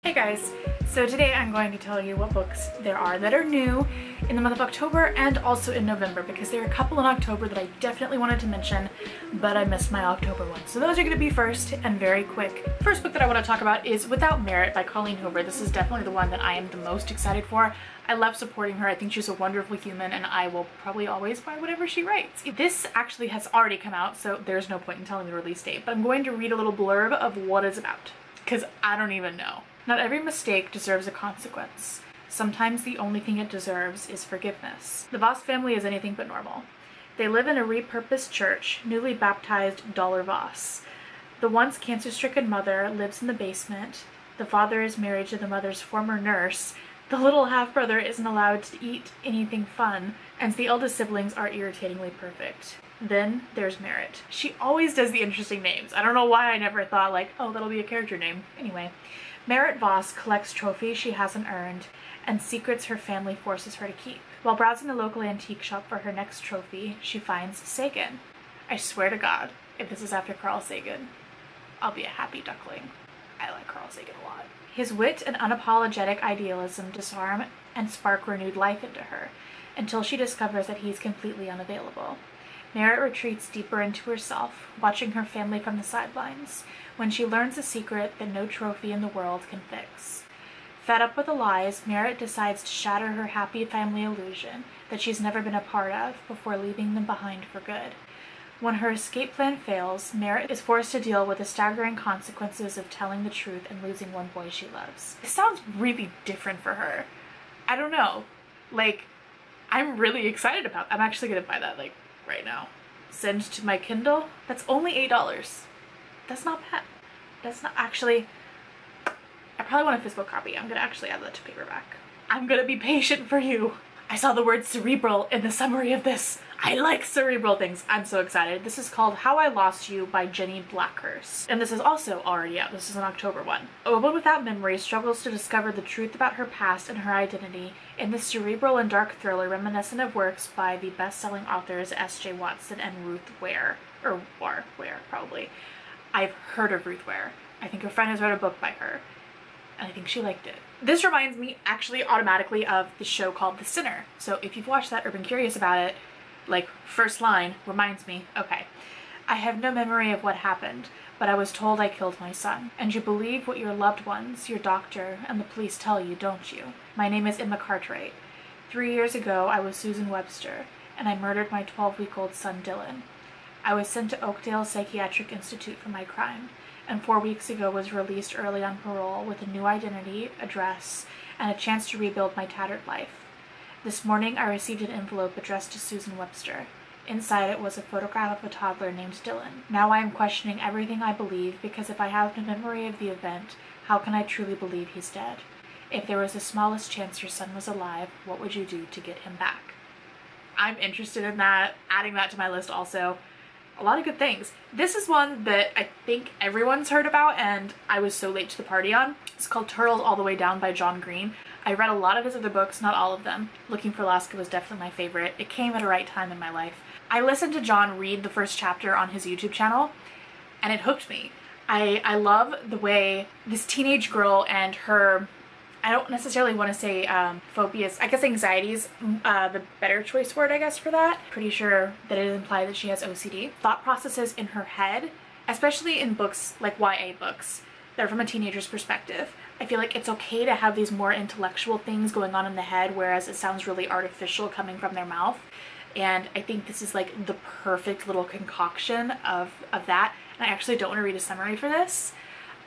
Hey guys, so today I'm going to tell you what books there are that are new in the month of October and also in November, because there are a couple in October that I definitely wanted to mention, but I missed my October one. So those are going to be first and very quick. First book that I want to talk about is Without Merit by Colleen Hoover. This is definitely the one that I am the most excited for. I love supporting her. I think she's a wonderful human and I will probably always buy whatever she writes. This actually has already come out, so there's no point in telling the release date, but I'm going to read a little blurb of what it's about, because I don't even know. Not every mistake deserves a consequence. Sometimes the only thing it deserves is forgiveness. The Voss family is anything but normal. They live in a repurposed church, newly baptized Dollar Voss. The once cancer-stricken mother lives in the basement. The father is married to the mother's former nurse. The little half-brother isn't allowed to eat anything fun, and the eldest siblings are irritatingly perfect. Then there's Merit. She always does the interesting names. I don't know why I never thought like, oh, that'll be a character name. Anyway. Merit Voss collects trophies she hasn't earned and secrets her family forces her to keep. While browsing the local antique shop for her next trophy, she finds Sagan. I swear to God, if this is after Carl Sagan, I'll be a happy duckling. I like Carl Sagan a lot. His wit and unapologetic idealism disarm and spark renewed life into her, until she discovers that he's completely unavailable. Merit retreats deeper into herself, watching her family from the sidelines, when she learns a secret that no trophy in the world can fix. Fed up with the lies, Merit decides to shatter her happy family illusion that she's never been a part of before leaving them behind for good. When her escape plan fails, Merit is forced to deal with the staggering consequences of telling the truth and losing one boy she loves. It sounds really different for her. I don't know. Like, I'm really excited about it. I'm actually gonna buy that, like, right now. Send to my Kindle. That's only $8. That's not bad. That's not actually, I probably want a physical copy. I'm gonna actually add that to paperback. I'm gonna be patient for you. I saw the word cerebral in the summary of this. I like cerebral things. I'm so excited. This is called How I Lost You by Jenny Blackhurst. And this is also already out. This is an October one. A woman without memory struggles to discover the truth about her past and her identity in this cerebral and dark thriller reminiscent of works by the best-selling authors S.J. Watson and Ruth Ware. Or Ware, probably. I've heard of Ruth Ware. I think a friend has read a book by her, and I think she liked it. This reminds me actually automatically of the show called The Sinner. So if you've watched that or been curious about it, like, first line reminds me, okay. I have no memory of what happened, but I was told I killed my son. And you believe what your loved ones, your doctor, and the police tell you, don't you? My name is Emma Cartwright. 3 years ago, I was Susan Webster, and I murdered my 12-week-old son, Dylan. I was sent to Oakdale Psychiatric Institute for my crime, and 4 weeks ago was released early on parole with a new identity, address, and a chance to rebuild my tattered life. This morning, I received an envelope addressed to Susan Webster. Inside it was a photograph of a toddler named Dylan. Now I am questioning everything I believe, because if I have no memory of the event, how can I truly believe he's dead? If there was the smallest chance your son was alive, what would you do to get him back? I'm interested in that, adding that to my list also. A lot of good things. This is one that I think everyone's heard about and I was so late to the party on. It's called Turtles All the Way Down by John Green. I read a lot of his other books, not all of them. Looking for Alaska was definitely my favorite. It came at a right time in my life. I listened to John read the first chapter on his YouTube channel and it hooked me. I love the way this teenage girl and her, I don't necessarily want to say phobias, I guess anxieties, the better choice word I guess for that. Pretty sure that it implies that she has OCD. Thought processes in her head, especially in books like YA books that are from a teenager's perspective. I feel like it's okay to have these more intellectual things going on in the head, whereas it sounds really artificial coming from their mouth. And I think this is like the perfect little concoction of that. And I actually don't want to read a summary for this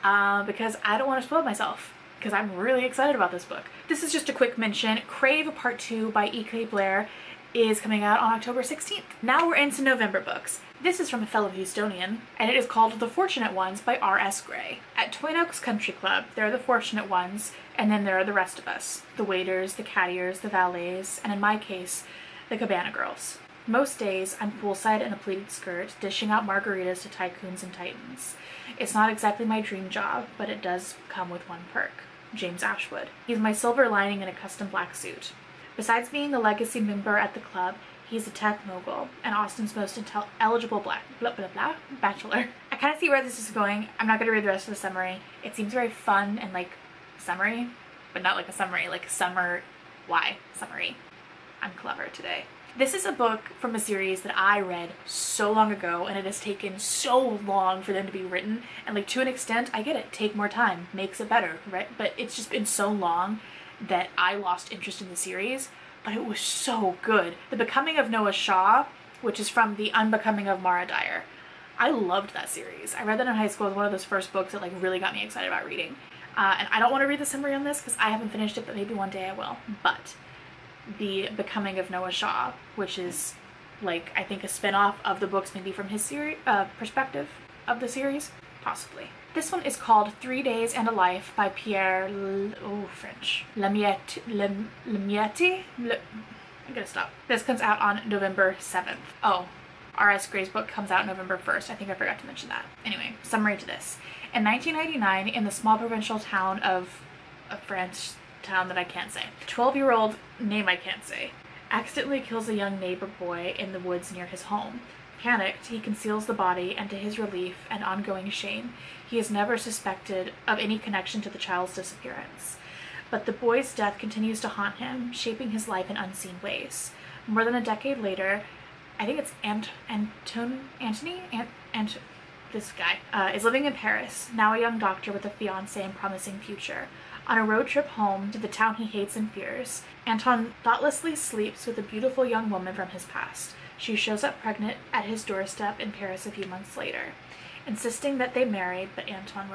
because I don't want to spoil myself, because I'm really excited about this book. This is just a quick mention. Crave Part 2 by E.K. Blair is coming out on October 16th. Now we're into November books. This is from a fellow Houstonian, and it is called The Fortunate Ones by R.S. Gray. At Twin Oaks Country Club, there are the fortunate ones, and then there are the rest of us. The waiters, the caddiers, the valets, and in my case, the cabana girls. Most days, I'm poolside in a pleated skirt, dishing out margaritas to tycoons and titans. It's not exactly my dream job, but it does come with one perk. James Ashwood. He's my silver lining in a custom black suit. Besides being the legacy member at the club, he's a tech mogul and Austin's most eligible bachelor. I kind of see where this is going. I'm not going to read the rest of the summary. It seems very fun and like summary, but not like a summary, like summer, why summary. I'm clever today. This is a book from a series that I read so long ago, and it has taken so long for them to be written, and like to an extent, I get it, take more time, makes it better, right? But it's just been so long that I lost interest in the series, but it was so good. The Becoming of Noah Shaw, which is from The Unbecoming of Mara Dyer. I loved that series. I read that in high school. It was one of those first books that like really got me excited about reading. And I don't want to read the summary on this because I haven't finished it, but maybe one day I will. But The Becoming of Noah Shaw, which is like I think a spin-off of the books maybe from his series perspective of the series, possibly. This one is called 3 Days and a Life by Pierre French Lemietti. I'm gonna stop. This comes out on November 7th. Oh, R.S. Gray's book comes out November 1st. I think I forgot to mention that. Anyway, summary to this. In 1999, in the small provincial town of a French town that I can't say, 12-year-old name I can't say accidentally kills a young neighbor boy in the woods near his home. Panicked, he conceals the body, and to his relief and ongoing shame, he is never suspected of any connection to the child's disappearance. But the boy's death continues to haunt him, shaping his life in unseen ways. More than a decade later, I think it's this guy is living in Paris, now a young doctor with a fiancé and promising future. On a road trip home to the town he hates and fears, Anton thoughtlessly sleeps with a beautiful young woman from his past. She shows up pregnant at his doorstep in Paris a few months later, insisting that they marry, but Anton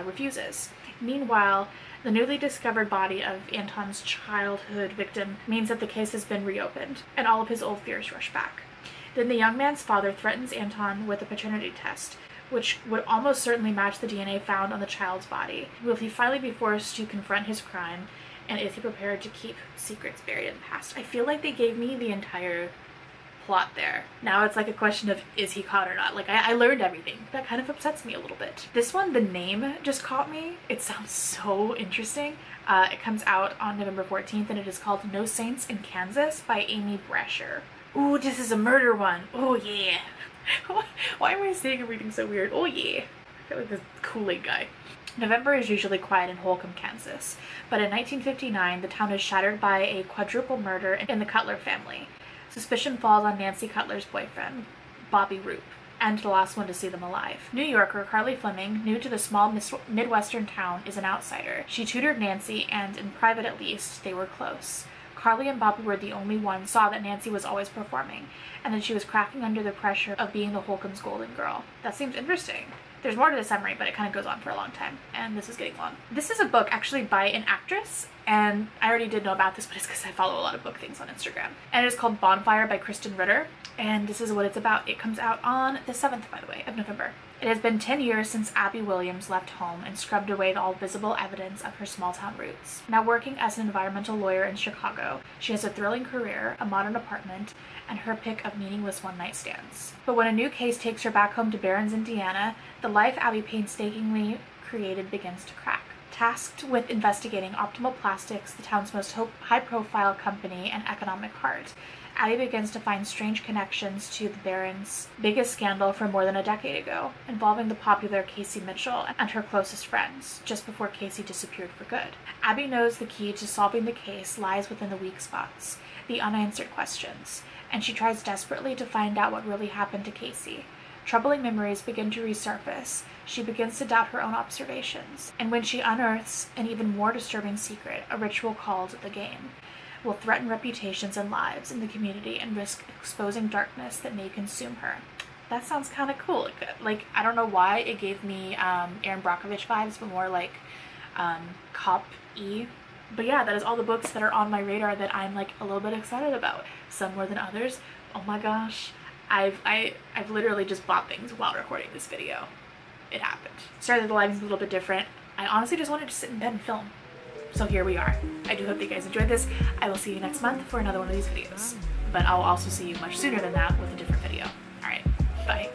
refuses. Meanwhile, the newly discovered body of Anton's childhood victim means that the case has been reopened, and all of his old fears rush back. Then the young man's father threatens Anton with a paternity test, which would almost certainly match the DNA found on the child's body. Will he finally be forced to confront his crime, and is he prepared to keep secrets buried in the past? I feel like they gave me the entire plot there. Now it's like a question of, is he caught or not? Like, I learned everything. That kind of upsets me a little bit. This one, the name just caught me. It sounds so interesting. It comes out on November 14th, and it is called No Saints in Kansas by Amy Brasher. Ooh, this is a murder one. Oh yeah. Why am I saying everything so weird? Oh yeah. I feel like this Kool-Aid guy. November is usually quiet in Holcomb, Kansas, but in 1959, the town is shattered by a quadruple murder in the Cutler family. Suspicion falls on Nancy Cutler's boyfriend, Bobby Roop, and the last one to see them alive. New Yorker Carly Fleming, new to the small Midwestern town, is an outsider. She tutored Nancy, and in private at least, they were close. Carly and Bobby were the only ones saw that Nancy was always performing, and that she was cracking under the pressure of being the Holcomb's golden girl. That seems interesting. There's more to the summary, but it kind of goes on for a long time, and this is getting long. This is a book actually by an actress, and I already did know about this, but it's because I follow a lot of book things on Instagram. And it is called Bonfire by Kristen Ritter, and this is what it's about. It comes out on the 7th, by the way, of November. It has been 10 years since Abby Williams left home and scrubbed away all visible evidence of her small-town roots. Now working as an environmental lawyer in Chicago, she has a thrilling career, a modern apartment, and her pick of meaningless one-night stands. But when a new case takes her back home to Barron's, Indiana, the life Abby painstakingly created begins to crack. Tasked with investigating Optimal Plastics, the town's most high-profile company and economic heart, Abby begins to find strange connections to the Barron's biggest scandal from more than a decade ago, involving the popular Casey Mitchell and her closest friends, just before Casey disappeared for good. Abby knows the key to solving the case lies within the weak spots, the unanswered questions, and she tries desperately to find out what really happened to Casey. Troubling memories begin to resurface. She begins to doubt her own observations, and when she unearths an even more disturbing secret, a ritual called the Game, will threaten reputations and lives in the community and risk exposing darkness that may consume her. That sounds kind of cool. Like, I don't know why it gave me Erin Brockovich vibes, but more like Cop-y. But yeah, that is all the books that are on my radar that I'm like a little bit excited about. Some more than others. Oh my gosh. I've literally just bought things while recording this video. It happened. Sorry that the lighting's a little bit different. I honestly just wanted to sit in bed and film. So here we are. I do hope that you guys enjoyed this. I will see you next month for another one of these videos. But I'll also see you much sooner than that with a different video. Alright, bye.